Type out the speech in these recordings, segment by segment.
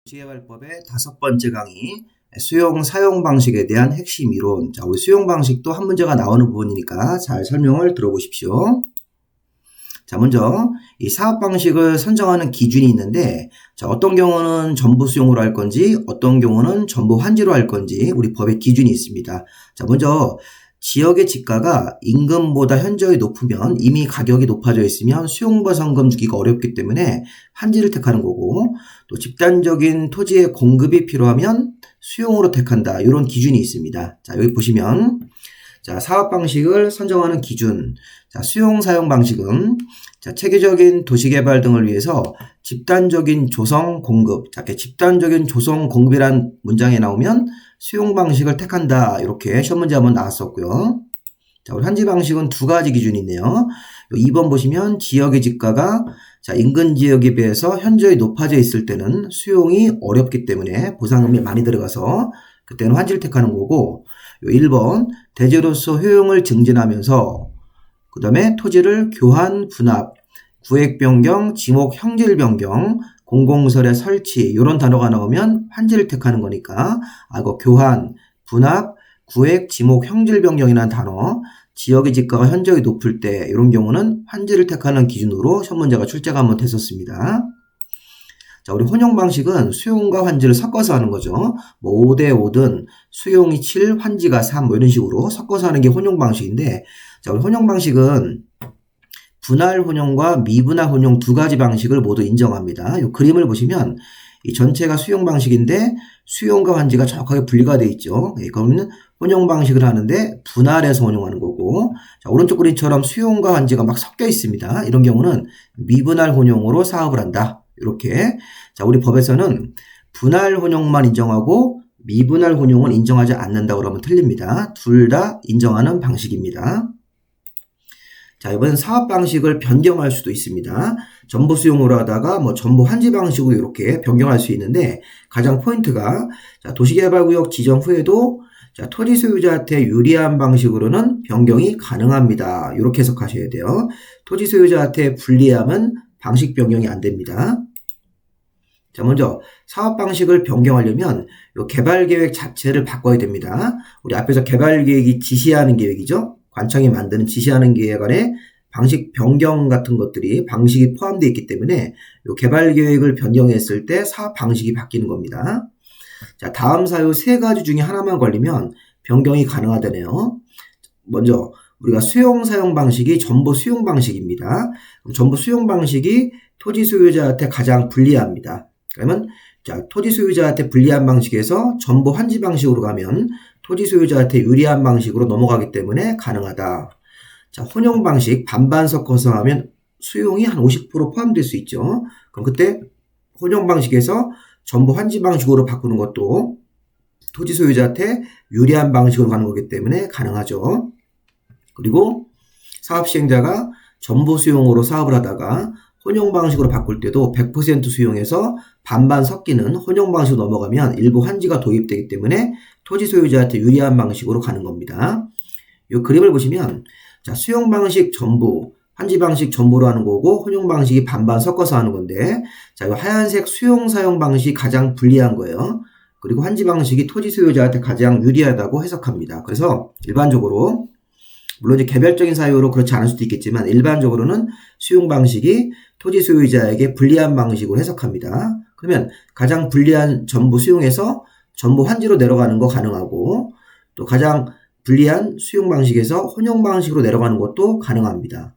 도시개발법의 5번째 강의, 수용 사용 방식에 대한 핵심 이론. 자, 우리 수용 방식도 한 문제가 나오는 부분이니까 잘 설명을 들어보십시오. 자, 먼저 이 사업 방식을 선정하는 기준이 있는데, 자, 어떤 경우는 전부 수용으로 할 건지, 어떤 경우는 전부 환지로 할 건지 우리 법의 기준이 있습니다. 자, 먼저 지역의 지가가 임금보다 현저히 높으면, 이미 가격이 높아져 있으면 수용보상금 주기가 어렵기 때문에 환지를 택하는 거고, 또 집단적인 토지의 공급이 필요하면 수용으로 택한다. 이런 기준이 있습니다. 자, 여기 보시면 자, 사업 방식을 선정하는 기준. 자, 수용 사용 방식은 자, 체계적인 도시개발 등을 위해서 집단적인 조성 공급. 자, 이렇게 집단적인 조성 공급이란 문장에 나오면 수용 방식을 택한다. 이렇게 시험 문제 한번 나왔었고요. 자, 우리 환지 방식은 두 가지 기준이 있네요. 2번 보시면 지역의 지가가 자, 인근 지역에 비해서 현저히 높아져 있을 때는 수용이 어렵기 때문에 보상금이 많이 들어가서 그때는 환지를 택하는 거고, 1번 대지로서 효용을 증진하면서 그 다음에 토지를 교환, 분합, 구획 변경, 지목 형질 변경, 공공설의 설치 이런 단어가 나오면 환지를 택하는 거니까 이거 교환, 분합, 구획, 지목 형질 변경이라는 단어, 지역의 지가가 현저히 높을 때 이런 경우는 환지를 택하는 기준으로 시험 문제가 출제가 한번 됐었습니다. 자, 우리 혼용 방식은 수용과 환지를 섞어서 하는 거죠. 뭐 5대 5든 수용이 7, 환지가 3 뭐 이런 식으로 섞어서 하는 게 혼용 방식인데, 자, 우리 혼용 방식은 분할 혼용과 미분할 혼용 두 가지 방식을 모두 인정합니다. 이 그림을 보시면 이 전체가 수용 방식인데 수용과 환지가 정확하게 분리가 되어 있죠. 그러면 혼용 방식을 하는데 분할해서 혼용하는 거고, 자, 오른쪽 그림처럼 수용과 환지가 막 섞여 있습니다. 이런 경우는 미분할 혼용으로 사업을 한다. 이렇게. 자, 우리 법에서는 분할 혼용만 인정하고 미분할 혼용은 인정하지 않는다고 그러면 틀립니다. 둘 다 인정하는 방식입니다. 자, 이번엔 사업 방식을 변경할 수도 있습니다. 전부 수용으로 하다가 뭐 전부 환지 방식으로 이렇게 변경할 수 있는데, 가장 포인트가 자, 도시개발구역 지정 후에도 자, 토지 소유자한테 유리한 방식으로는 변경이 가능합니다. 이렇게 해석하셔야 돼요. 토지 소유자한테 불리함은 방식 변경이 안 됩니다. 자, 먼저 사업 방식을 변경하려면 이 개발 계획 자체를 바꿔야 됩니다. 우리 앞에서 개발 계획이 지시하는 계획이죠. 관청이 만드는 지시하는 계획 안에 방식 변경 같은 것들이 방식이 포함되어 있기 때문에 이 개발 계획을 변경했을 때 사업 방식이 바뀌는 겁니다. 자, 다음 사유 세 가지 중에 하나만 걸리면 변경이 가능하다네요. 먼저 우리가 수용 사용 방식이 전부 수용 방식입니다. 그럼 전부 수용 방식이 토지 소유자한테 가장 불리합니다. 그러면 자, 토지 소유자한테 불리한 방식에서 전부 환지 방식으로 가면 토지 소유자한테 유리한 방식으로 넘어가기 때문에 가능하다. 자, 혼용 방식 반반 섞어서 하면 수용이 한 50% 포함될 수 있죠. 그럼 그때 혼용 방식에서 전부 환지 방식으로 바꾸는 것도 토지 소유자한테 유리한 방식으로 가는 거기 때문에 가능하죠. 그리고 사업 시행자가 전부 수용으로 사업을 하다가 혼용 방식으로 바꿀 때도 100% 수용해서 반반 섞이는 혼용 방식으로 넘어가면 일부 환지가 도입되기 때문에 토지 소유자한테 유리한 방식으로 가는 겁니다. 이 그림을 보시면 자, 수용 방식 전부, 환지 방식 전부로 하는 거고 혼용 방식이 반반 섞어서 하는 건데, 자, 이 하얀색 수용 사용 방식이 가장 불리한 거예요. 그리고 환지 방식이 토지 소유자한테 가장 유리하다고 해석합니다. 그래서 일반적으로 물론 이제 개별적인 사유로 그렇지 않을 수도 있겠지만 일반적으로는 수용 방식이 토지 소유자에게 불리한 방식으로 해석합니다. 그러면 가장 불리한 전부 수용해서 전부 환지로 내려가는 거 가능하고, 또 가장 불리한 수용 방식에서 혼용 방식으로 내려가는 것도 가능합니다.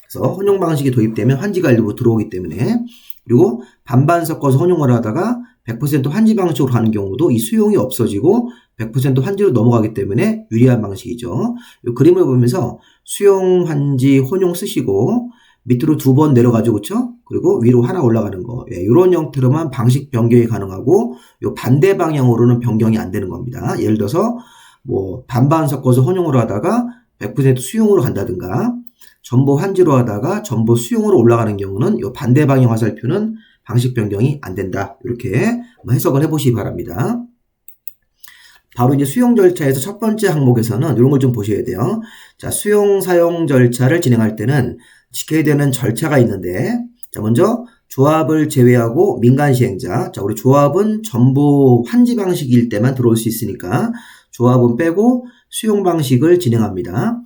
그래서 혼용 방식이 도입되면 환지가 일부 들어오기 때문에, 그리고 반반 섞어서 혼용을 하다가 100% 환지 방식으로 가는 경우도 이 수용이 없어지고 100% 환지로 넘어가기 때문에 유리한 방식이죠. 이 그림을 보면서 수용, 환지, 혼용 쓰시고 밑으로 2번 내려가죠, 그렇죠? 그리고 위로 하나 올라가는 거. 예, 이런 형태로만 방식 변경이 가능하고, 이 반대 방향으로는 변경이 안 되는 겁니다. 예를 들어서 뭐 반반 섞어서 혼용으로 하다가 100% 수용으로 간다든가, 전부 환지로 하다가 전부 수용으로 올라가는 경우는 이 반대 방향 화살표는 방식 변경이 안 된다. 이렇게 해석을 해보시기 바랍니다. 바로 이제 수용 절차에서 첫 번째 항목에서는 이런 걸 좀 보셔야 돼요. 자, 수용 사용 절차를 진행할 때는 지켜야 되는 절차가 있는데, 자, 먼저 조합을 제외하고 민간 시행자. 자, 우리 조합은 전부 환지 방식일 때만 들어올 수 있으니까 조합은 빼고 수용 방식을 진행합니다.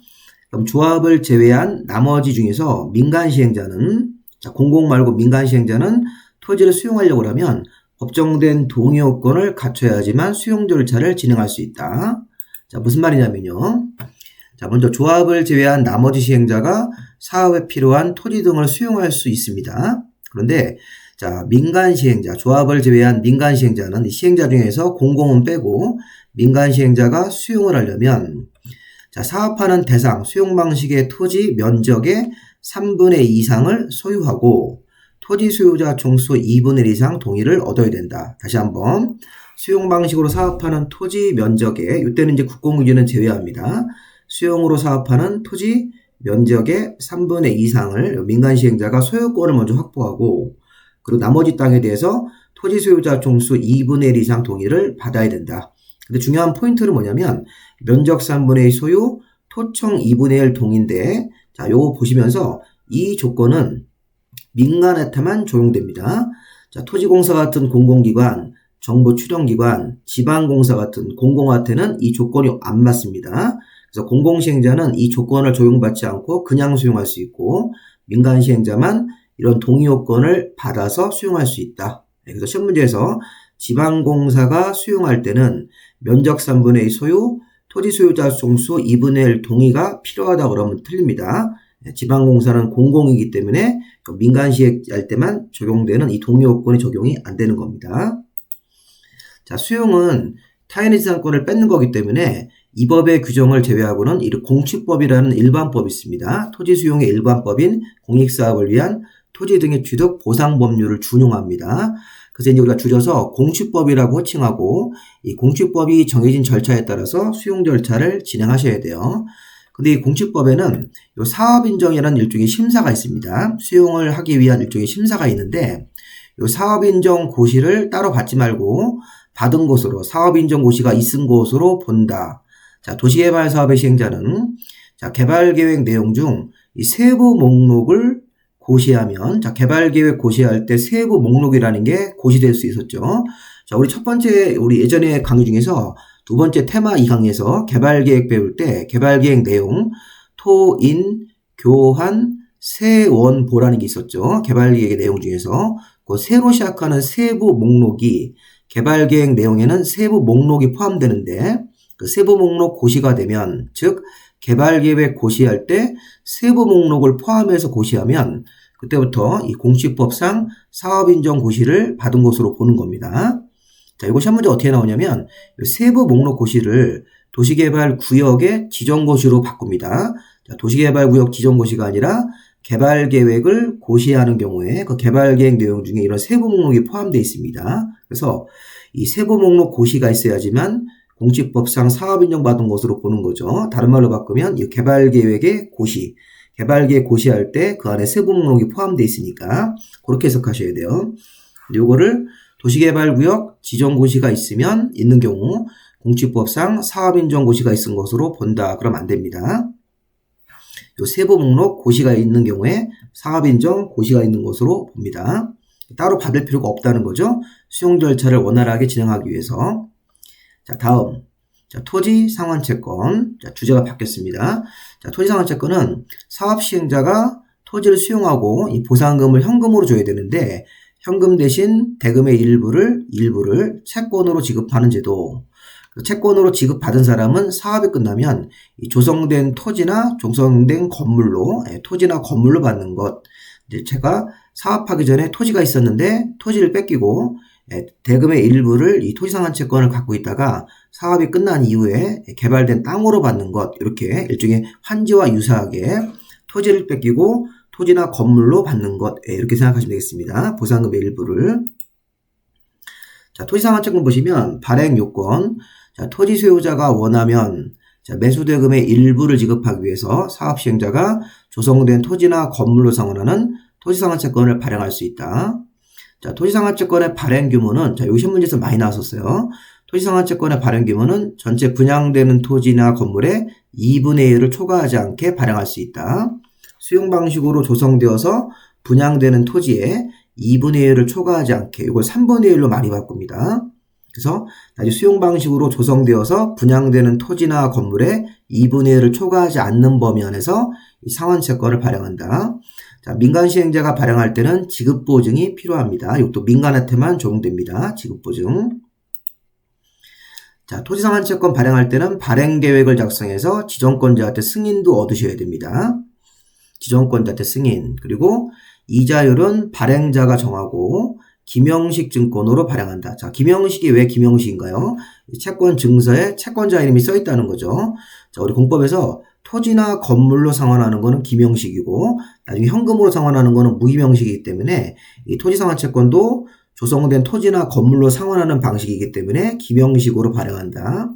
그럼 조합을 제외한 나머지 중에서 민간 시행자는, 자, 공공 말고 민간 시행자는 토지를 수용하려고 하면 법정된 동의 요건을 갖춰야지만 수용 절차를 진행할 수 있다. 자, 무슨 말이냐면요. 자, 먼저 조합을 제외한 나머지 시행자가 사업에 필요한 토지 등을 수용할 수 있습니다. 그런데 자, 민간 시행자, 조합을 제외한 민간 시행자는 이 시행자 중에서 공공은 빼고 민간 시행자가 수용을 하려면, 자, 사업하는 대상, 수용 방식의 토지 면적의 3분의 2 이상을 소유하고 토지 소유자 총수 2분의 1 이상 동의를 얻어야 된다. 다시 한번, 수용 방식으로 사업하는 토지 면적의, 이때는 이제 국공유지는 제외합니다. 수용으로 사업하는 토지 면적의 3분의 2 이상을 민간 시행자가 소유권을 먼저 확보하고, 그리고 나머지 땅에 대해서 토지 소유자 총수 2분의 1 이상 동의를 받아야 된다. 근데 중요한 포인트는 뭐냐면 면적 3분의 2 소유, 토청 2분의 1 동의인데, 자, 요거 보시면서 이 조건은 민간한테만 적용됩니다. 자, 토지공사 같은 공공기관, 정부 출연기관, 지방공사 같은 공공한테는 이 조건이 안 맞습니다. 그래서 공공시행자는 이 조건을 적용받지 않고 그냥 수용할 수 있고, 민간 시행자만 이런 동의 요건을 받아서 수용할 수 있다. 그래서 시험 문제에서 지방공사가 수용할 때는 면적 3분의 2 소유, 토지 소유자 총수 2분의 1 동의가 필요하다 그러면 틀립니다. 지방공사는 공공이기 때문에 민간 시행할 때만 적용되는 이 동의 요건이 적용이 안 되는 겁니다. 자, 수용은 타인의 재산권을 뺏는 거기 때문에 이 법의 규정을 제외하고는 공취법이라는 일반법이 있습니다. 토지 수용의 일반법인 공익사업을 위한 토지 등의 취득 보상 법률을 준용합니다. 그래서 이제 우리가 줄여서 공취법이라고 호칭하고, 이 공취법이 정해진 절차에 따라서 수용 절차를 진행하셔야 돼요. 근데 이 공취법에는 요 사업인정이라는 일종의 심사가 있습니다. 수용을 하기 위한 일종의 심사가 있는데, 요 사업인정 고시를 따로 받지 말고 받은 곳으로, 사업인정 고시가 있은 곳으로 본다. 자, 도시개발 사업의 시행자는, 자, 개발계획 내용 중 이 세부 목록을 고시하면, 자, 개발계획 고시할 때 세부 목록이라는 게 고시될 수 있었죠. 자, 우리 예전에 강의 중에서 두 번째 테마 2강에서 개발계획 배울 때 개발계획 내용, 토, 인, 교환, 세원, 보라는 게 있었죠. 개발계획의 내용 중에서 그 세로 시작하는 세부 목록이 개발계획 내용에는 세부 목록이 포함되는데, 그 세부 목록 고시가 되면, 즉 개발계획 고시할 때 세부 목록을 포함해서 고시하면 그때부터 이 공취법상 사업인정 고시를 받은 것으로 보는 겁니다. 자, 이거 시험 문제 어떻게 나오냐면 세부 목록 고시를 도시개발구역의 지정고시로 바꿉니다. 자, 도시개발구역 지정고시가 아니라 개발계획을 고시하는 경우에 그 개발계획 내용 중에 이런 세부 목록이 포함되어 있습니다. 그래서 이 세부 목록 고시가 있어야지만 공취법상 사업인정 받은 것으로 보는 거죠. 다른 말로 바꾸면 이 개발계획의 고시, 개발계획 고시할 때 그 안에 세부 목록이 포함되어 있으니까 그렇게 해석하셔야 돼요. 요거를 도시개발구역 지정고시가 있는 경우 공취법상 사업인정고시가 있은 것으로 본다. 그러면 안 됩니다. 요 세부 목록 고시가 있는 경우에 사업인정 고시가 있는 것으로 봅니다. 따로 받을 필요가 없다는 거죠. 수용 절차를 원활하게 진행하기 위해서. 자, 다음. 자, 토지 상환채권. 자, 주제가 바뀌었습니다. 자, 토지 상환채권은 사업 시행자가 토지를 수용하고 이 보상금을 현금으로 줘야 되는데, 현금 대신 대금의 일부를 채권으로 지급하는 제도. 채권으로 지급받은 사람은 사업이 끝나면 이 조성된 토지나 조성된 건물로, 토지나 건물로 받는 것. 이제 제가 사업하기 전에 토지가 있었는데 토지를 뺏기고 대금의 일부를 이 토지상환채권을 갖고 있다가 사업이 끝난 이후에 개발된 땅으로 받는 것, 이렇게 일종의 환지와 유사하게 토지를 뺏기고 토지나 건물로 받는 것, 이렇게 생각하시면 되겠습니다. 보상금의 일부를. 자, 토지상환채권 보시면 발행 요건. 자, 토지 소유자가 원하면 자, 매수대금의 일부를 지급하기 위해서 사업 시행자가 조성된 토지나 건물로 상환하는 토지상환채권을 발행할 수 있다. 자, 토지상환채권의 발행 규모는, 자, 여기 시험 문제에서 많이 나왔었어요. 토지상환채권의 발행 규모는 전체 분양되는 토지나 건물의 2분의 1을 초과하지 않게 발행할 수 있다. 수용 방식으로 조성되어서 분양되는 토지의 2분의 1을 초과하지 않게 이걸 3분의 1로 많이 바꿉니다. 그래서 나중에 수용 방식으로 조성되어서 분양되는 토지나 건물에 2분의 1을 초과하지 않는 범위 안에서 이 상환채권을 발행한다. 자, 민간 시행자가 발행할 때는 지급보증이 필요합니다. 이것도 민간한테만 적용됩니다. 지급보증. 자, 토지상환채권 발행할 때는 발행계획을 작성해서 지정권자한테 승인도 얻으셔야 됩니다. 지정권자한테 승인. 그리고 이자율은 발행자가 정하고 김영식 증권으로 발행한다. 자, 김영식이 왜 김영식인가요? 채권 증서에 채권자 이름이 써 있다는 거죠. 자, 우리 공법에서 토지나 건물로 상환하는 거는 김영식이고 나중에 현금으로 상환하는 거는 무김영식이기 때문에 이 토지상환채권도 조성된 토지나 건물로 상환하는 방식이기 때문에 김영식으로 발행한다.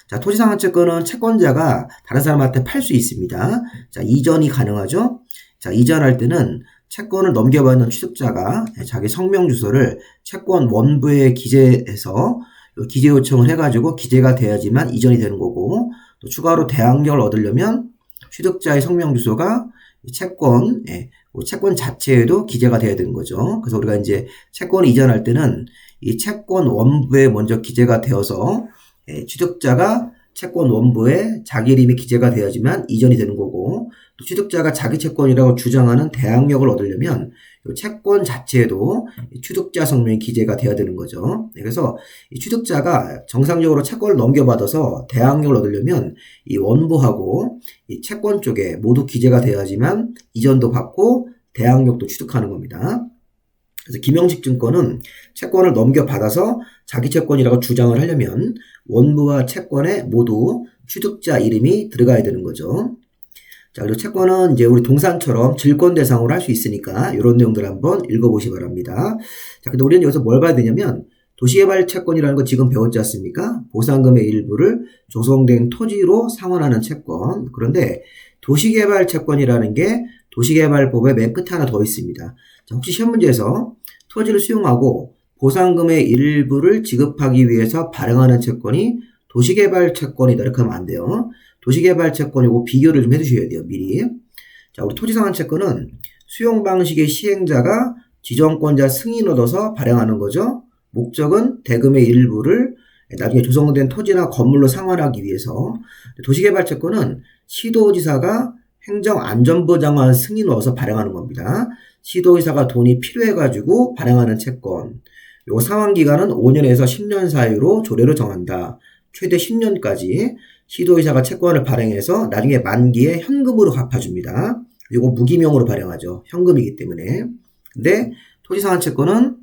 자, 토지상환채권은 채권자가 다른 사람한테 팔 수 있습니다. 자, 이전이 가능하죠? 자, 이전할 때는 채권을 넘겨받는 취득자가 자기 성명 주소를 채권 원부에 기재해서 기재 요청을 해가지고 기재가 돼야지만 이전이 되는 거고 또 추가로 대항력을 얻으려면 취득자의 성명 주소가 채권 자체에도 기재가 돼야 되는 거죠. 그래서 우리가 이제 채권을 이전할 때는 이 채권 원부에 먼저 기재가 되어서 취득자가 채권 원부에 자기 이름이 기재가 돼야지만 이전이 되는 거고 또 취득자가 자기 채권이라고 주장하는 대항력을 얻으려면 채권 자체에도 취득자 성명이 기재가 돼야 되는 거죠. 그래서 이 취득자가 정상적으로 채권을 넘겨받아서 대항력을 얻으려면 이 원부하고 이 채권 쪽에 모두 기재가 돼야지만 이전도 받고 대항력도 취득하는 겁니다. 그래서 김영식 증권은 채권을 넘겨받아서 자기 채권이라고 주장을 하려면 원부와 채권에 모두 취득자 이름이 들어가야 되는 거죠. 자, 그리고 채권은 이제 우리 동산처럼 질권 대상으로 할 수 있으니까 이런 내용들 한번 읽어보시기 바랍니다. 자, 근데 우리는 여기서 뭘 봐야 되냐면 도시개발 채권이라는 거 지금 배웠지 않습니까? 보상금의 일부를 조성된 토지로 상환하는 채권. 그런데 도시개발 채권이라는 게 도시개발법의 맨 끝에 하나 더 있습니다. 자, 혹시 시험 문제에서 토지를 수용하고 보상금의 일부를 지급하기 위해서 발행하는 채권이 도시개발 채권이다 이렇게 하면 안 돼요. 도시개발 채권이고 비교를 좀 해주셔야 돼요. 미리. 자, 우리 토지상환채권은 수용 방식의 시행자가 지정권자 승인 얻어서 발행하는 거죠. 목적은 대금의 일부를 나중에 조성된 토지나 건물로 상환하기 위해서. 도시개발 채권은 시도지사가 행정안전보장관 승인 얻어서 발행하는 겁니다. 시도지사가 돈이 필요해가지고 발행하는 채권. 요 상환기간은 5년에서 10년 사이로 조례로 정한다. 최대 10년까지 시도의사가 채권을 발행해서 나중에 만기에 현금으로 갚아줍니다. 이거 무기명으로 발행하죠. 현금이기 때문에. 근데 토지상환채권은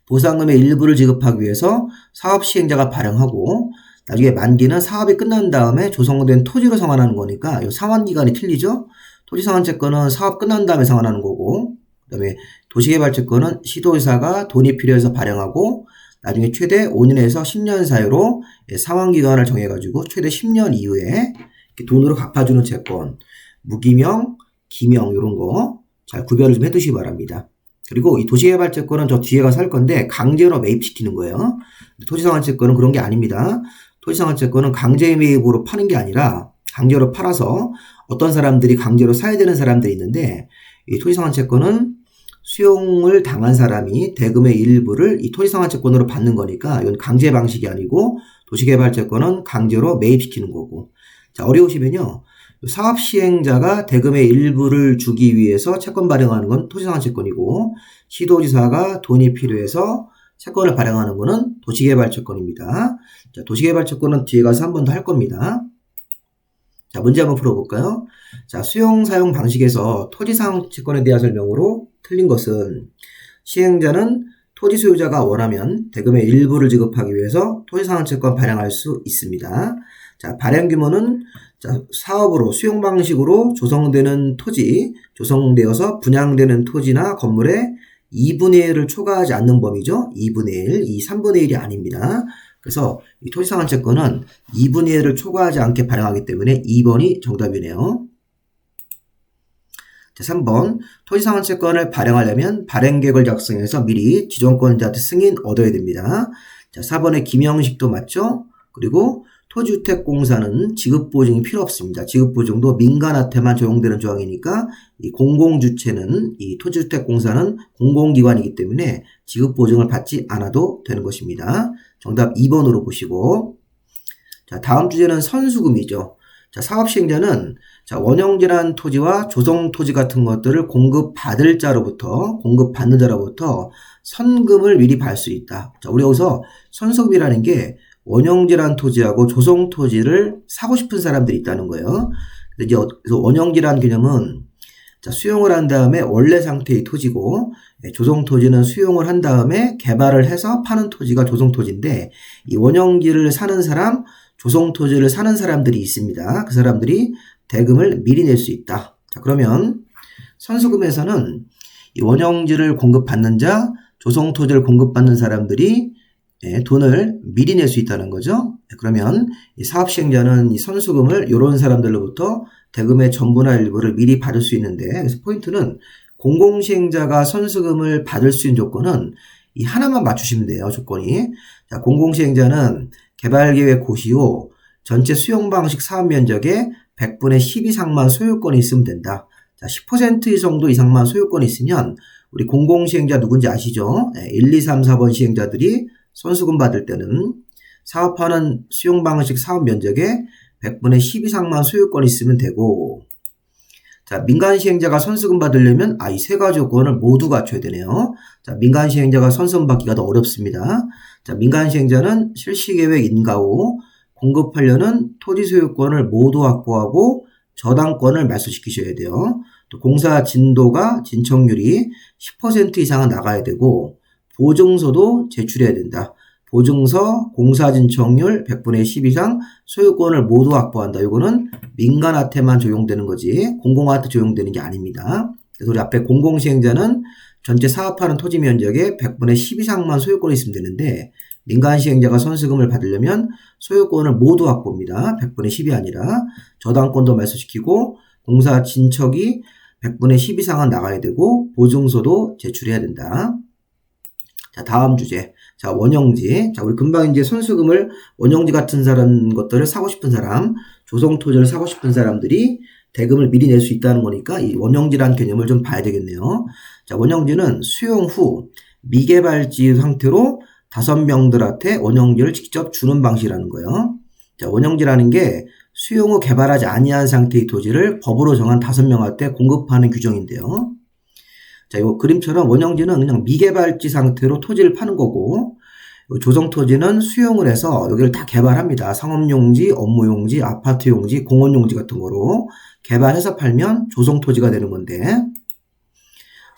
보상금의 일부를 지급하기 위해서 사업시행자가 발행하고 나중에 만기는 사업이 끝난 다음에 조성된 토지로 상환하는 거니까 이 상환기간이 틀리죠. 토지상환채권은 사업 끝난 다음에 상환하는 거고 그 다음에 도시개발채권은 시도의사가 돈이 필요해서 발행하고 나중에 최대 5년에서 10년 사이로 상환기간을 정해가지고 최대 10년 이후에 돈으로 갚아주는 채권, 무기명, 기명 이런 거 잘 구별을 좀 해두시기 바랍니다. 그리고 이 도시개발채권은 저 뒤에 가서 할 건데 강제로 매입시키는 거예요. 토지상환채권은 그런 게 아닙니다. 토지상환채권은 강제 매입으로 파는 게 아니라 강제로 팔아서 어떤 사람들이 강제로 사야 되는 사람들이 있는데 이 토지상환채권은 수용을 당한 사람이 대금의 일부를 이 토지상환채권으로 받는 거니까 이건 강제 방식이 아니고 도시개발채권은 강제로 매입시키는 거고. 자, 어려우시면요. 사업시행자가 대금의 일부를 주기 위해서 채권 발행하는 건 토지상환채권이고 시도지사가 돈이 필요해서 채권을 발행하는 거는 도시개발채권입니다. 자, 도시개발채권은 뒤에 가서 한 번 더 할 겁니다. 자, 문제 한번 풀어볼까요? 자, 수용 사용 방식에서 토지상환채권에 대한 설명으로 틀린 것은 시행자는 토지 소유자가 원하면 대금의 일부를 지급하기 위해서 토지상환채권 발행할 수 있습니다. 자, 발행 규모는 사업으로 수용 방식으로 조성되는 토지, 조성되어서 분양되는 토지나 건물의 2분의 1을 초과하지 않는 범위죠. 2분의 1, 이 3분의 1이 아닙니다. 그래서 이 토지상환채권은 2분의 1을 초과하지 않게 발행하기 때문에 2번이 정답이네요. 자, 3번 토지상환채권을 발행하려면 발행계획을 작성해서 미리 지정권자한테 승인 얻어야 됩니다. 자, 4번의 김영식도 맞죠? 그리고 토지주택공사는 지급보증이 필요 없습니다. 지급보증도 민간한테만 적용되는 조항이니까 이 공공주체는 이 토지주택공사는 공공기관이기 때문에 지급보증을 받지 않아도 되는 것입니다. 정답 2번으로 보시고, 자, 다음 주제는 선수금이죠. 자, 사업시행자는 자, 원형질한 토지와 조성토지 같은 것들을 공급받는 자로부터 선금을 미리 받을 수 있다. 자, 우리 여기서 선수금이라는 게 원형질한 토지하고 조성토지를 사고 싶은 사람들이 있다는 거예요. 이제 그래서 원형질한 개념은 자, 수용을 한 다음에 원래 상태의 토지고, 조성토지는 수용을 한 다음에 개발을 해서 파는 토지가 조성토지인데, 이 원형지를 사는 사람, 조성토지를 사는 사람들이 있습니다. 그 사람들이 대금을 미리 낼 수 있다. 자, 그러면 선수금에서는 이 원형지를 공급받는 자, 조성토지를 공급받는 사람들이 돈을 미리 낼 수 있다는 거죠. 그러면 이 사업시행자는 이 선수금을 이런 사람들로부터 대금의 전부나 일부를 미리 받을 수 있는데, 그래서 포인트는 공공시행자가 선수금을 받을 수 있는 조건은 이 하나만 맞추시면 돼요. 조건이. 자, 공공시행자는 개발계획 고시후 전체 수용방식 사업면적의 100분의 10 이상만 소유권이 있으면 된다. 자, 10% 정도 이상만 소유권이 있으면 우리 공공시행자 누군지 아시죠? 1, 2, 3, 4번 시행자들이 선수금 받을 때는 사업하는 수용방식 사업면적의 100분의 10 이상만 소유권이 있으면 되고, 자, 민간시행자가 선수금 받으려면 이 세 가지 조건을 모두 갖춰야 되네요. 자, 민간시행자가 선수금 받기가 더 어렵습니다. 자, 민간시행자는 실시계획 인가 후 공급하려는 토지 소유권을 모두 확보하고 저당권을 말소시키셔야 돼요. 또 공사 진도가 진척률이 10% 이상은 나가야 되고, 보증서도 제출해야 된다. 보증서, 공사 진척률 100분의 10 이상 소유권을 모두 확보한다. 이거는 민간한테만 적용되는 거지 공공한테 적용되는 게 아닙니다. 그래서 우리 앞에 공공시행자는 전체 사업하는 토지 면적의 100분의 10 이상만 소유권이 있으면 되는데, 민간시행자가 선수금을 받으려면 소유권을 모두 확보입니다. 100분의 10이 아니라 저당권도 말소시키고, 공사 진척이 100분의 10 이상은 나가야 되고, 보증서도 제출해야 된다. 자, 다음 주제. 자, 원형지. 자, 우리 금방 이제 선수금을 원형지 같은 것들을 사고 싶은 사람, 조성토지를 사고 싶은 사람들이 대금을 미리 낼 수 있다는 거니까 이 원형지라는 개념을 좀 봐야 되겠네요. 자, 원형지는 수용 후 미개발지 상태로 5명들한테 원형지를 직접 주는 방식이라는 거예요. 자, 원형지라는 게 수용 후 개발하지 아니한 상태의 토지를 법으로 정한 5명한테 공급하는 규정인데요. 자, 이 그림처럼 원형지는 그냥 미개발지 상태로 토지를 파는 거고, 조성토지는 수용을 해서 여기를 다 개발합니다. 상업용지, 업무용지, 아파트용지, 공원용지 같은 거로 개발해서 팔면 조성토지가 되는 건데,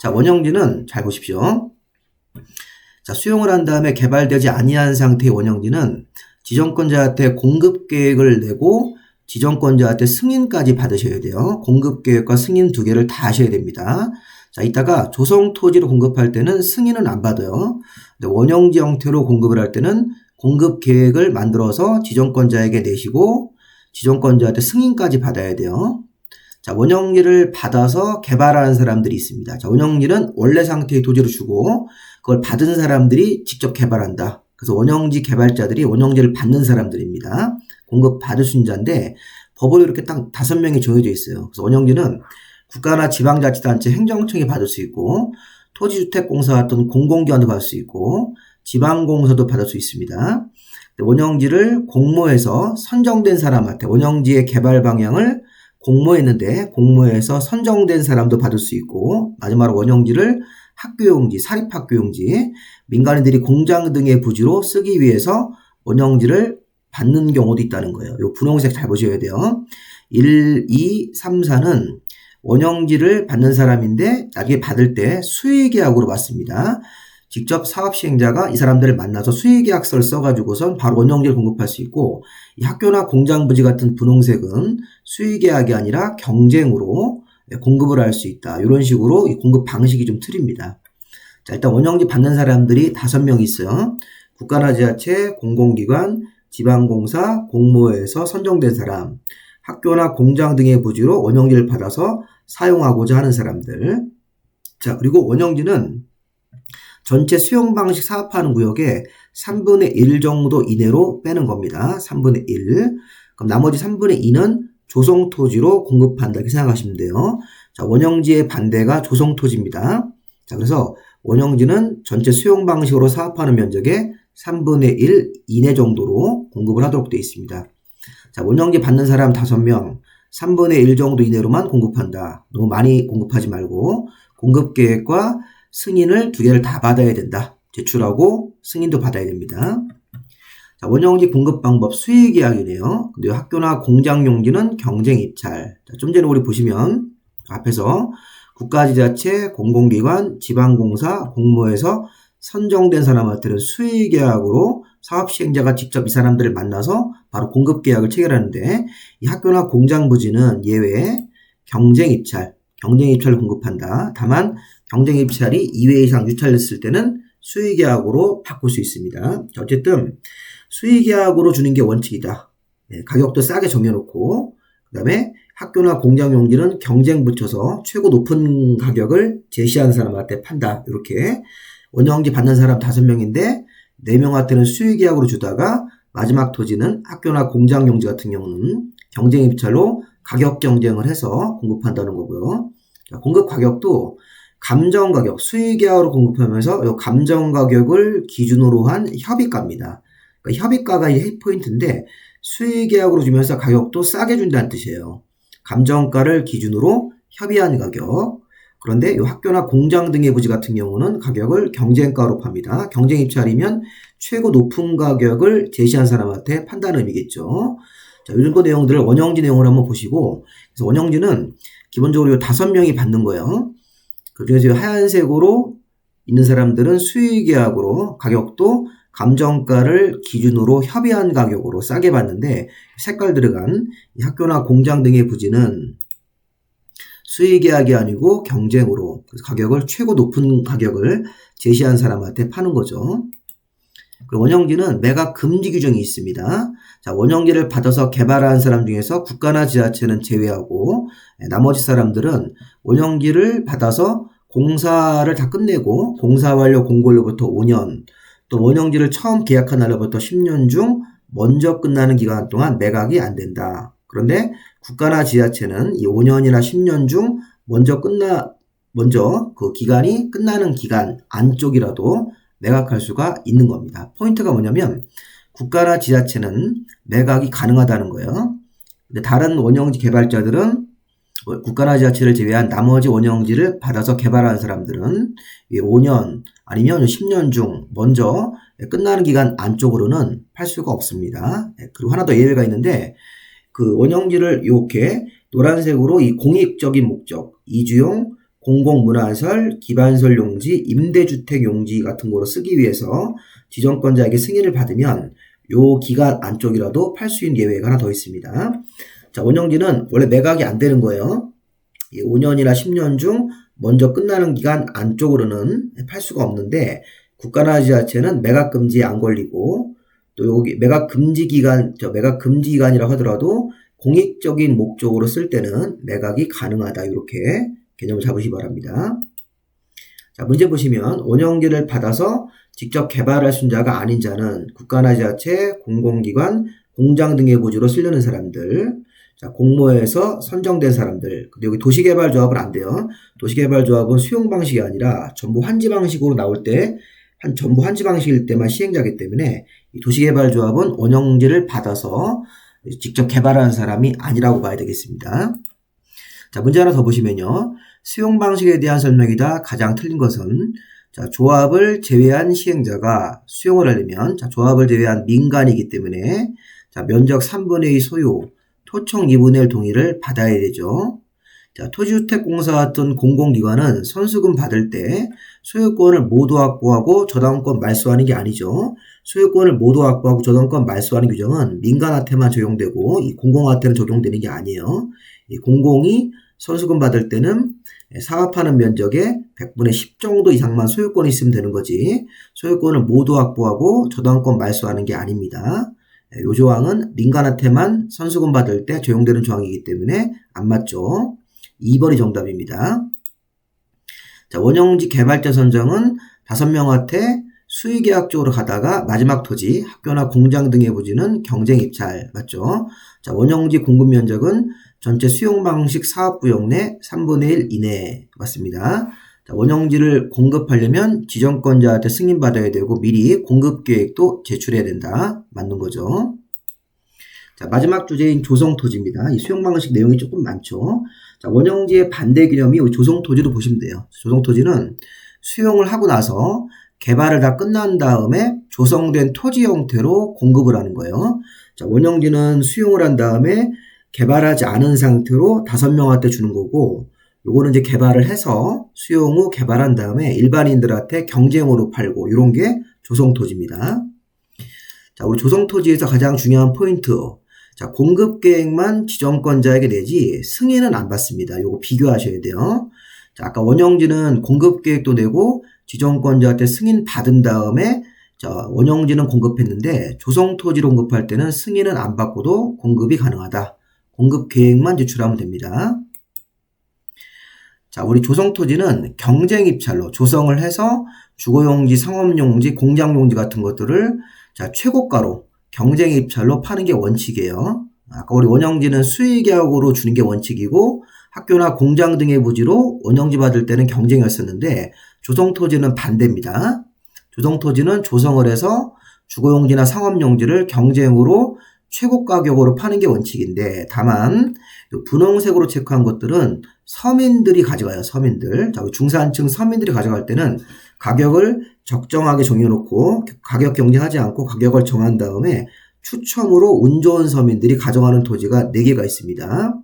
자, 원형지는 잘 보십시오. 자, 수용을 한 다음에 개발되지 아니한 상태의 원형지는 지정권자한테 공급계획을 내고 지정권자한테 승인까지 받으셔야 돼요. 공급계획과 승인 두 개를 다 하셔야 됩니다. 자, 이따가 조성토지로 공급할 때는 승인은 안 받아요. 근데 원형지 형태로 공급을 할 때는 공급계획을 만들어서 지정권자에게 내시고 지정권자한테 승인까지 받아야 돼요. 자, 원형지를 받아서 개발하는 사람들이 있습니다. 자, 원형지는 원래 상태의 토지를 주고 그걸 받은 사람들이 직접 개발한다. 그래서 원형지 개발자들이 원형지를 받는 사람들입니다. 공급 받을 수 있는 자인데 법으로 이렇게 딱 5명이 정해져 있어요. 그래서 원형지는 국가나 지방자치단체 행정청이 받을 수 있고, 토지주택공사 같은 공공기관도 받을 수 있고, 지방공사도 받을 수 있습니다. 원형지를 공모해서 선정된 사람한테 원형지의 개발 방향을 공모했는데 공모해서 선정된 사람도 받을 수 있고, 마지막으로 원형지를 학교용지, 사립학교용지, 민간인들이 공장 등의 부지로 쓰기 위해서 원형지를 받는 경우도 있다는 거예요. 이 분홍색 잘 보셔야 돼요. 1, 2, 3, 4는 원형지를 받는 사람인데 나중에 받을 때 수의계약으로 받습니다. 직접 사업시행자가 이 사람들을 만나서 수의계약서를 써가지고선 바로 원형지를 공급할 수 있고, 이 학교나 공장부지 같은 분홍색은 수의계약이 아니라 경쟁으로 공급을 할 수 있다. 이런 식으로 이 공급 방식이 좀 틀립니다. 자, 일단 원형지 받는 사람들이 5명이 있어요. 국가나 지자체, 공공기관, 지방공사, 공모에서 선정된 사람, 학교나 공장 등의 부지로 원형지를 받아서 사용하고자 하는 사람들. 자, 그리고 원형지는 전체 수용 방식 사업하는 구역의 3분의 1 정도 이내로 빼는 겁니다. 3분의 1. 그럼 나머지 3분의 2는 조성토지로 공급한다. 이렇게 생각하시면 돼요. 자, 원형지의 반대가 조성토지입니다. 자, 그래서 원형지는 전체 수용 방식으로 사업하는 면적의 3분의 1 이내 정도로 공급을 하도록 되어 있습니다. 자, 원형지 받는 사람 5명, 3분의 1 정도 이내로만 공급한다. 너무 많이 공급하지 말고 공급 계획과 승인을 2개를 다 받아야 된다. 제출하고 승인도 받아야 됩니다. 자, 원형지 공급 방법 수의계약이네요. 근데 학교나 공장 용지는 경쟁 입찰. 자, 좀 전에 우리 보시면 앞에서 국가지자체, 공공기관, 지방공사, 공모에서 선정된 사람한테는 수의계약으로 사업 시행자가 직접 이 사람들을 만나서 바로 공급계약을 체결하는데 이 학교나 공장 부지는 예외 경쟁 입찰을 공급한다. 다만 경쟁 입찰이 2회 이상 유찰됐을 때는 수의계약으로 바꿀 수 있습니다. 어쨌든 수의계약으로 주는 게 원칙이다. 가격도 싸게 정해놓고 그 다음에 학교나 공장 용지는 경쟁 붙여서 최고 높은 가격을 제시한 사람한테 판다. 이렇게 원형지 받는 사람 5명인데 4명한테는 수의계약으로 주다가 마지막 토지는 학교나 공장 용지 같은 경우는 경쟁 입찰로 가격 경쟁을 해서 공급한다는 거고요. 자, 공급 가격도 감정 가격, 수의계약으로 공급하면서 이 감정 가격을 기준으로 한 협의가입니다. 그러니까 협의가가 이 포인트인데 수의계약으로 주면서 가격도 싸게 준다는 뜻이에요. 감정가를 기준으로 협의한 가격. 그런데 이 학교나 공장 등의 부지 같은 경우는 가격을 경쟁가로 팝니다. 경쟁 입찰이면 최고 높은 가격을 제시한 사람한테 판다는 의미겠죠. 자, 이 정도 내용들을 원형지 내용을 한번 보시고, 그래서 원형지는 기본적으로 5명이 받는 거예요. 그 중에서 하얀색으로 있는 사람들은 수의계약으로 가격도 감정가를 기준으로 협의한 가격으로 싸게 받는데 색깔 들어간 이 학교나 공장 등의 부지는 수의계약이 아니고 경쟁으로 가격을 최고 높은 가격을 제시한 사람한테 파는 거죠. 그리고 원형지는 매각 금지 규정이 있습니다. 자, 원형지를 받아서 개발한 사람 중에서 국가나 지자체는 제외하고 나머지 사람들은 원형지를 받아서 공사를 다 끝내고 공사 완료 공고일로부터 5년 또 원형지를 처음 계약한 날로부터 10년 중 먼저 끝나는 기간 동안 매각이 안 된다. 그런데 국가나 지자체는 이 5년이나 10년 중 먼저 그 기간이 끝나는 기간 안쪽이라도 매각할 수가 있는 겁니다. 포인트가 뭐냐면 국가나 지자체는 매각이 가능하다는 거예요. 근데 다른 원형지 개발자들은 국가나 지자체를 제외한 나머지 원형지를 받아서 개발하는 사람들은 5년 아니면 10년 중 먼저 끝나는 기간 안쪽으로는 팔 수가 없습니다. 그리고 하나 더 예외가 있는데 그 원형지를 이렇게 노란색으로 이 공익적인 목적, 이주용, 공공문화시설, 기반시설 용지, 임대주택 용지 같은 거로 쓰기 위해서 지정권자에게 승인을 받으면 요 기간 안쪽이라도 팔 수 있는 예외가 하나 더 있습니다. 자, 원형지는 원래 매각이 안 되는 거예요. 5년이나 10년 중 먼저 끝나는 기간 안쪽으로는 팔 수가 없는데 국가나 지자체는 매각 금지에 안 걸리고 또 여기 매각 금지 기간이라고 하더라도 공익적인 목적으로 쓸 때는 매각이 가능하다. 이렇게 개념을 잡으시기 바랍니다. 자, 문제 보시면 원형지를 받아서 직접 개발할 순자가 아닌 자는 국가나 지자체, 공공기관, 공장 등의 부지로 쓰려는 사람들, 자, 공모에서 선정된 사람들. 근데 여기 도시개발조합은 안 돼요. 도시개발조합은 수용 방식이 아니라 전부 환지 방식으로 나올 때 전부 환지 방식일 때만 시행자이기 때문에 이 도시개발조합은 원형지를 받아서 직접 개발하는 사람이 아니라고 봐야 되겠습니다. 자, 문제 하나 더 보시면요. 수용 방식에 대한 설명이다. 가장 틀린 것은 자, 조합을 제외한 시행자가 수용을 하려면 자, 조합을 제외한 민간이기 때문에 자, 면적 3분의 2 소유, 토청 2분의 1 동의를 받아야 되죠. 자, 토지주택공사 같은 공공기관은 선수금 받을 때 소유권을 모두 확보하고 저당권 말소하는 게 아니죠. 소유권을 모두 확보하고 저당권 말소하는 규정은 민간한테만 적용되고 이 공공한테는 적용되는 게 아니에요. 이 공공이 선수금 받을 때는 사업하는 면적의 100분의 10 정도 이상만 소유권이 있으면 되는 거지 소유권을 모두 확보하고 저당권 말소하는 게 아닙니다. 이 조항은 민간한테만 선수금 받을 때 적용되는 조항이기 때문에 안 맞죠. 2번이 정답입니다. 자, 원형지 개발자 선정은 5명한테 수의계약적으로 가다가 마지막 토지, 학교나 공장 등의 부지는 경쟁 입찰, 맞죠? 자, 원형지 공급 면적은 전체 수용 방식 사업구역 내 3분의 1 이내, 맞습니다. 자, 원형지를 공급하려면 지정권자한테 승인받아야 되고 미리 공급계획도 제출해야 된다. 맞는 거죠. 자, 마지막 주제인 조성토지입니다. 이 수용 방식 내용이 조금 많죠. 자, 원형지의 반대 개념이 조성토지로 보시면 돼요. 조성토지는 수용을 하고 나서 개발을 다 끝난 다음에 조성된 토지 형태로 공급을 하는 거예요. 자, 원형지는 수용을 한 다음에 개발하지 않은 상태로 5명한테 주는 거고, 요거는 이제 개발을 해서 수용 후 개발한 다음에 일반인들한테 경쟁으로 팔고, 이런 게 조성토지입니다. 자, 우리 조성토지에서 가장 중요한 포인트. 자, 공급 계획만 지정권자에게 내지 승인은 안 받습니다. 요거 비교하셔야 돼요. 자, 아까 원형지는 공급 계획도 내고 지정권자한테 승인 받은 다음에 자, 원형지는 공급했는데 조성토지로 공급할 때는 승인은 안 받고도 공급이 가능하다. 공급 계획만 제출하면 됩니다. 자, 우리 조성토지는 경쟁 입찰로 조성을 해서 주거용지, 상업용지, 공장용지 같은 것들을 자, 최고가로 경쟁 입찰로 파는 게 원칙이에요. 아까 우리 원형지는 수의계약으로 주는 게 원칙이고 학교나 공장 등의 부지로 원형지 받을 때는 경쟁이었었는데 조성토지는 반대입니다. 조성토지는 조성을 해서 주거용지나 상업용지를 경쟁으로 최고 가격으로 파는 게 원칙인데 다만 분홍색으로 체크한 것들은 서민들이 가져가요. 서민들. 자, 중산층 서민들이 가져갈 때는 가격을 적정하게 정해놓고 가격 경쟁하지 않고 가격을 정한 다음에 추첨으로 운 좋은 서민들이 가져가는 토지가 4개가 있습니다.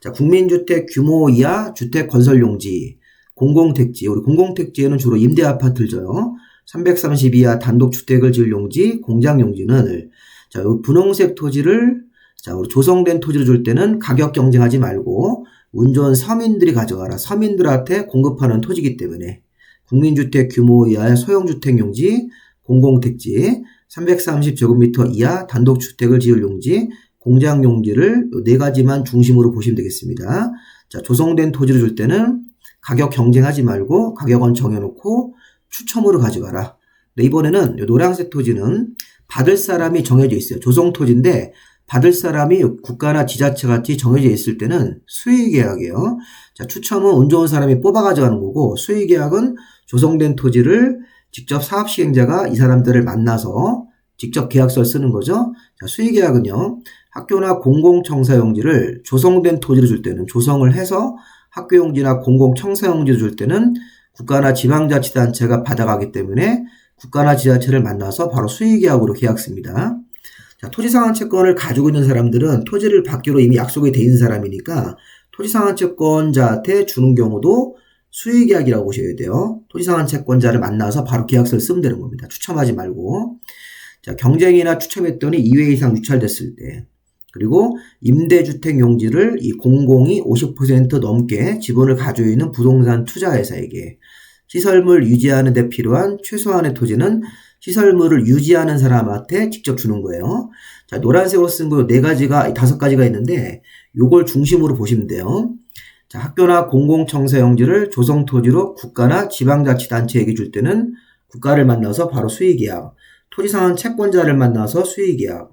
자, 국민주택 규모 이하 주택 건설용지, 공공택지. 우리 공공택지에는 주로 임대아파트를 줘요. 330 이하 단독주택을 지을 용지, 공장용지는 자, 분홍색 토지를 자, 우리 조성된 토지를 줄 때는 가격 경쟁하지 말고 운 좋은 서민들이 가져가라. 서민들한테 공급하는 토지이기 때문에 국민주택 규모 이하의 소형주택용지, 공공택지, 330제곱미터 이하 단독주택을 지을 용지, 공장용지를 이 4가지만 중심으로 보시면 되겠습니다. 자, 조성된 토지를 줄 때는 가격 경쟁하지 말고 가격은 정해놓고 추첨으로 가져가라. 네, 이번에는 이 노란색 토지는 받을 사람이 정해져 있어요. 조성토지인데 받을 사람이 국가나 지자체 같이 정해져 있을 때는 수의계약이에요. 자, 추첨은 운 좋은 사람이 뽑아 가져가는 거고 수의계약은 조성된 토지를 직접 사업시행자가 이 사람들을 만나서 직접 계약서를 쓰는 거죠. 자, 수의계약은요. 학교나 공공청사용지를 조성된 토지를 줄 때는 조성을 해서 학교용지나 공공청사용지를 줄 때는 국가나 지방자치단체가 받아가기 때문에 국가나 지자체를 만나서 바로 수의계약으로 계약습니다. 자, 토지상환채권을 가지고 있는 사람들은 토지를 받기로 이미 약속이 돼 있는 사람이니까 토지상환채권자한테 주는 경우도 수의계약이라고 보셔야 돼요. 토지상환채권자를 만나서 바로 계약서를 쓰면 되는 겁니다. 추첨하지 말고. 자, 경쟁이나 추첨했더니 2회 이상 유찰됐을 때 그리고 임대주택 용지를 이 공공이 50% 넘게 지분을 가지고 있는 부동산 투자회사에게 시설물 유지하는 데 필요한 최소한의 토지는 시설물을 유지하는 사람한테 직접 주는 거예요. 자, 노란색으로 쓴 거 4가지가, 5가지가 있는데 요걸 중심으로 보시면 돼요. 자, 학교나 공공청사용지를 조성토지로 국가나 지방자치단체에게 줄 때는 국가를 만나서 바로 수의계약, 토지상환 채권자를 만나서 수의계약,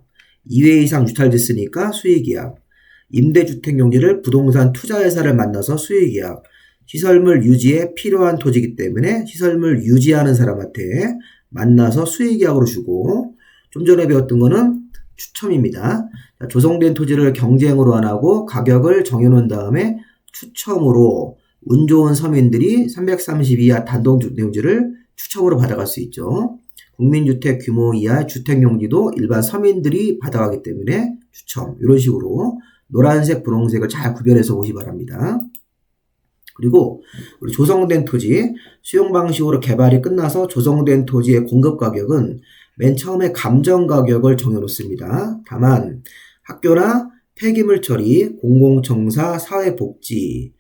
2회 이상 유찰됐으니까 수의계약, 임대주택용지를 부동산 투자회사를 만나서 수의계약, 시설물 유지에 필요한 토지이기 때문에 시설물 유지하는 사람한테 만나서 수의계약으로 주고 좀 전에 배웠던 거는 추첨입니다. 자, 조성된 토지를 경쟁으로 안 하고 가격을 정해놓은 다음에 추첨으로 운 좋은 서민들이 330 이하 단독주택용지를 추첨으로 받아갈 수 있죠. 국민주택 규모 이하 주택용지도 일반 서민들이 받아가기 때문에 추첨 이런 식으로 노란색, 분홍색을 잘 구별해서 보시기 바랍니다. 그리고 우리 조성된 토지 수용 방식으로 개발이 끝나서 조성된 토지의 공급 가격은 맨 처음에 감정 가격을 정해놓습니다. 다만 학교나 폐기물 처리, 공공청사, 사회복지,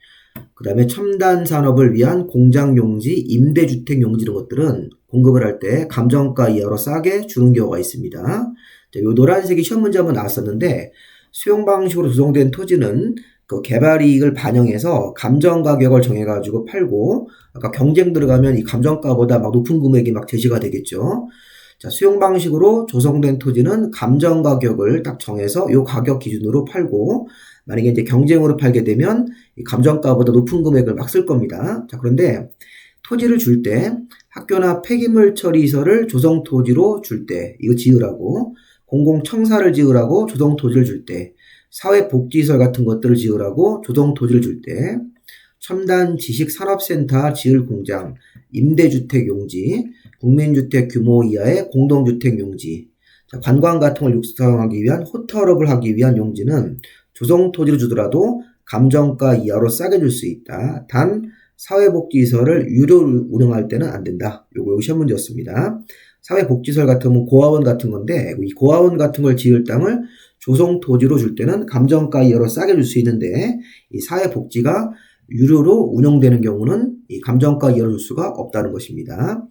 그 다음에 첨단 산업을 위한 공장용지, 임대주택 용지 이런 것들은 공급을 할 때 감정가 이하로 싸게 주는 경우가 있습니다. 자, 요 노란색이 시험 문제 한번 나왔었는데 수용 방식으로 조성된 토지는 그 개발이익을 반영해서 감정가격을 정해가지고 팔고, 아까 경쟁 들어가면 이 감정가보다 막 높은 금액이 막 제시가 되겠죠. 자, 수용 방식으로 조성된 토지는 감정가격을 딱 정해서 이 가격 기준으로 팔고, 만약에 이제 경쟁으로 팔게 되면 이 감정가보다 높은 금액을 막 쓸 겁니다. 자, 그런데 토지를 줄 때 학교나 폐기물 처리시설을 조성 토지로 줄 때 이거 지으라고, 공공청사를 지으라고 조성 토지를 줄 때, 사회복지시설 같은 것들을 지으라고 조성 토지를 줄 때, 첨단 지식산업센터 지을 공장, 임대주택 용지, 국민주택 규모 이하의 공동주택 용지, 자, 관광 같은 걸 육성하기 위한 호텔업을 하기 위한 용지는 조성 토지를 주더라도 감정가 이하로 싸게 줄 수 있다. 단 사회복지시설을 유료로 운영할 때는 안 된다. 요거 시험 문제였습니다. 사회복지시설 같으면 고아원 같은 건데 이 고아원 같은 걸 지을 땅을 조성 토지로 줄 때는 감정가 이하로 싸게 줄 수 있는데 이 사회복지가 유료로 운영되는 경우는 이 감정가 이하로 줄 수가 없다는 것입니다.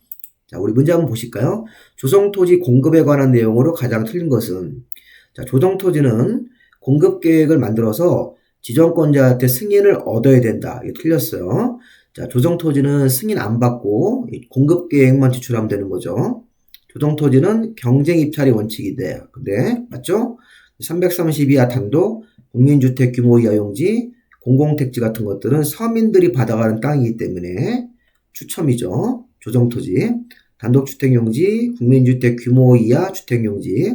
자, 우리 문제 한번 보실까요? 조성 토지 공급에 관한 내용으로 가장 틀린 것은, 자, 조성 토지는 공급 계획을 만들어서 지정권자한테 승인을 얻어야 된다. 이게 틀렸어요. 자, 조성 토지는 승인 안 받고 공급 계획만 제출하면 되는 거죠. 조성 토지는 경쟁 입찰이 원칙인데, 근데 맞죠? 330 이하 단독, 국민주택 규모 이하 용지, 공공택지 같은 것들은 서민들이 받아가는 땅이기 때문에 추첨이죠. 조성토지, 단독주택용지, 국민주택 규모 이하 주택용지,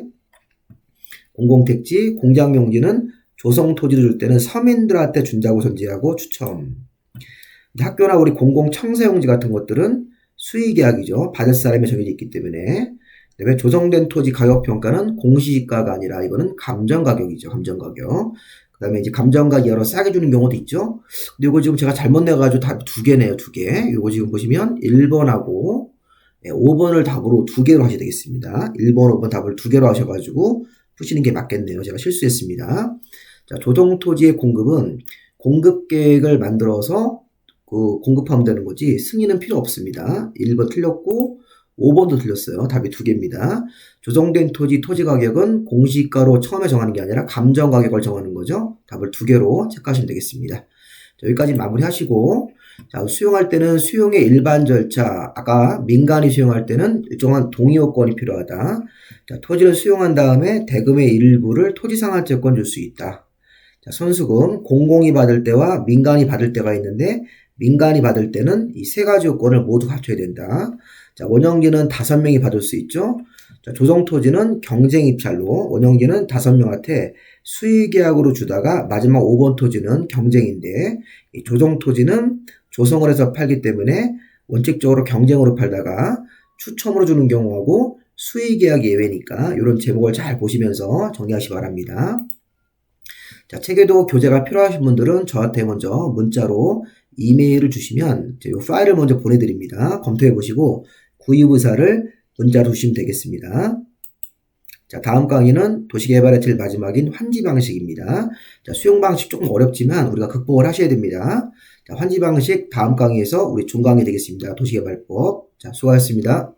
공공택지, 공장용지는 조성토지를 줄 때는 서민들한테 준다고 전제하고 추첨. 학교나 우리 공공청사용지 같은 것들은 수의계약이죠. 받을 사람이 정해져 있기 때문에. 그다음에 조성된 토지 가격평가는 공시지가가 아니라 이거는 감정가격이죠. 감정가격. 그 다음에 이제 감정가 이하로 싸게 주는 경우도 있죠. 근데 이거 지금 제가 잘못 내가지고 답이 두 개네요. 두 개. 이거 지금 보시면 1번하고 5번을 답으로 두 개로 하셔야 되겠습니다. 1번, 5번 답을 두 개로 하셔가지고 푸시는 게 맞겠네요. 제가 실수했습니다. 자, 조성토지의 공급은 공급 계획을 만들어서 공급하면 되는 거지 승인은 필요 없습니다. 1번 틀렸고 5번도 틀렸어요. 답이 두 개입니다. 조성된 토지 가격은 공시가로 처음에 정하는 게 아니라 감정 가격을 정하는 거죠. 답을 두 개로 체크하시면 되겠습니다. 자, 여기까지 마무리하시고, 자, 수용할 때는 수용의 일반 절차, 아까 민간이 수용할 때는 일정한 동의 요건이 필요하다. 자, 토지를 수용한 다음에 대금의 일부를 토지상환채권 줄 수 있다. 자, 선수금 공공이 받을 때와 민간이 받을 때가 있는데 민간이 받을 때는 이 세 가지 요건을 모두 갖춰야 된다. 자, 원형기는 5명이 받을 수 있죠. 자, 조성토지는 경쟁 입찰로 원형기는 5명한테 수의계약으로 주다가 마지막 5번 토지는 경쟁인데 이 조성토지는 조성을 해서 팔기 때문에 원칙적으로 경쟁으로 팔다가 추첨으로 주는 경우하고 수의계약 예외니까 이런 제목을 잘 보시면서 정리하시기 바랍니다. 자, 책에도 교재가 필요하신 분들은 저한테 먼저 문자로 이메일을 주시면 이 파일을 먼저 보내드립니다. 검토해 보시고 구입 의사를 문자로 주시면 되겠습니다. 자, 다음 강의는 도시개발의 제일 마지막인 환지 방식입니다. 자, 수용 방식 조금 어렵지만 우리가 극복을 하셔야 됩니다. 자, 환지 방식 다음 강의에서 우리 중강의 되겠습니다. 도시개발법. 자, 수고하셨습니다.